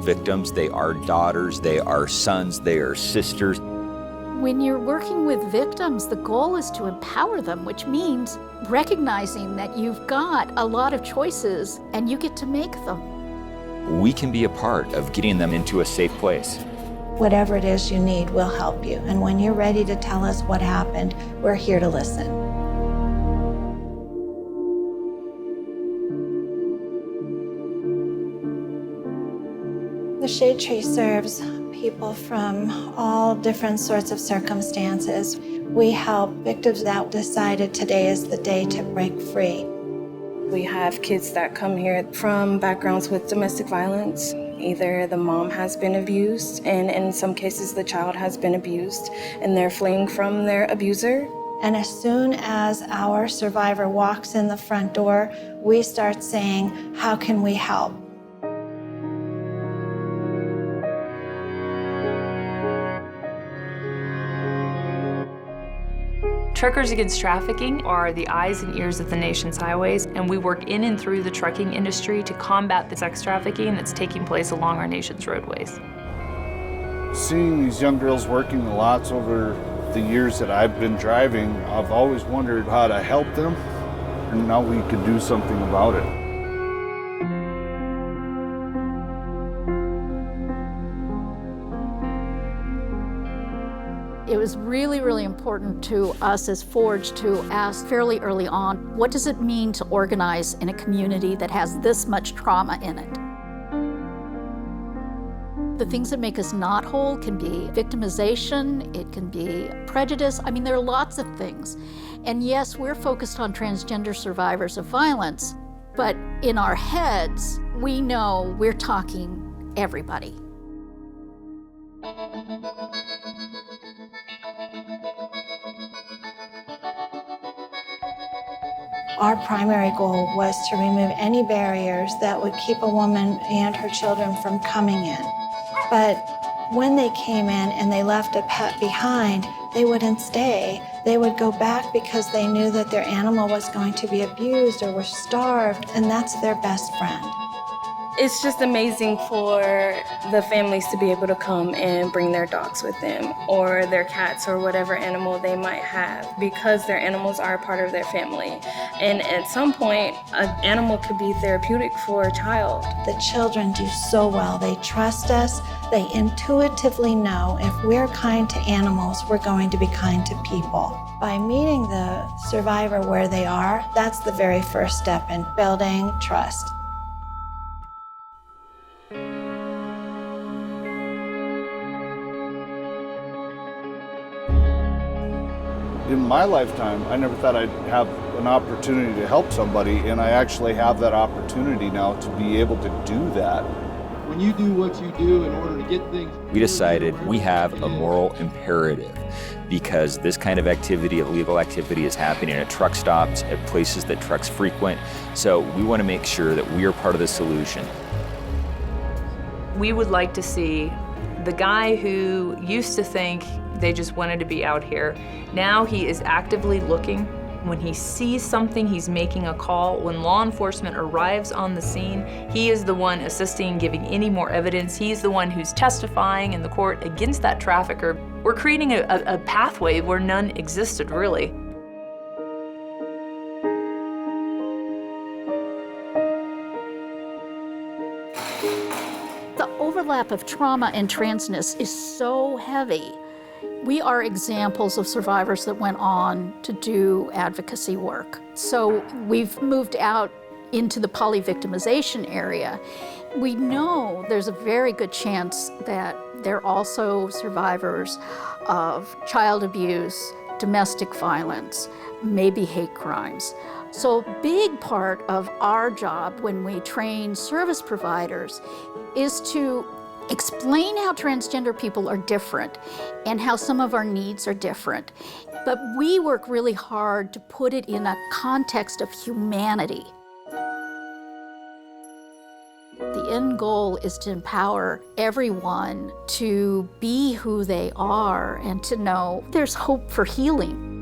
victims. They are daughters, they are sons, they are sisters. When you're working with victims, the goal is to empower them, which means recognizing that you've got a lot of choices and you get to make them. We can be a part of getting them into a safe place. Whatever it is you need, we'll help you. And when you're ready to tell us what happened, we're here to listen. The Shade Tree serves people from all different sorts of circumstances. We help victims that decided today is the day to break free. We have kids that come here from backgrounds with domestic violence. Either the mom has been abused, and in some cases the child has been abused, and they're fleeing from their abuser. And as soon as our survivor walks in the front door, we start saying, how can we help? Truckers Against Trafficking are the eyes and ears of the nation's highways, and we work in and through the trucking industry to combat the sex trafficking that's taking place along our nation's roadways. Seeing these young girls working the lots over the years that I've been driving, I've always wondered how to help them, and now we could do something about it. It was really, really important to us as Forge to ask fairly early on, what does it mean to organize in a community that has this much trauma in it? The things that make us not whole can be victimization, it can be prejudice. I mean, there are lots of things. And yes, we're focused on transgender survivors of violence, but in our heads, we know we're talking everybody. Our primary goal was to remove any barriers that would keep a woman and her children from coming in. But when they came in and they left a pet behind, they wouldn't stay. They would go back because they knew that their animal was going to be abused or was starved, and that's their best friend. It's just amazing for the families to be able to come and bring their dogs with them, or their cats, or whatever animal they might have, because their animals are a part of their family. And at some point, an animal could be therapeutic for a child. The children do so well. They trust us. They intuitively know if we're kind to animals, we're going to be kind to people. By meeting the survivor where they are, that's the very first step in building trust. In my lifetime, I never thought I'd have an opportunity to help somebody, and I actually have that opportunity now to be able to do that. When you do what you do in order to get things... We decided we have a moral imperative because this kind of activity, illegal activity, is happening at truck stops, at places that trucks frequent. So we want to make sure that we are part of the solution. We would like to see the guy who used to think they just wanted to be out here. Now he is actively looking. When he sees something, he's making a call. When law enforcement arrives on the scene, he is the one assisting, giving any more evidence. He's the one who's testifying in the court against that trafficker. We're creating a pathway where none existed, really. The overlap of trauma and transness is so heavy. We are examples of survivors that went on to do advocacy work. So we've moved out into the polyvictimization area. We know there's a very good chance that they're also survivors of child abuse, domestic violence, maybe hate crimes. So a big part of our job when we train service providers is to explain how transgender people are different and how some of our needs are different. But we work really hard to put it in a context of humanity. The end goal is to empower everyone to be who they are and to know there's hope for healing.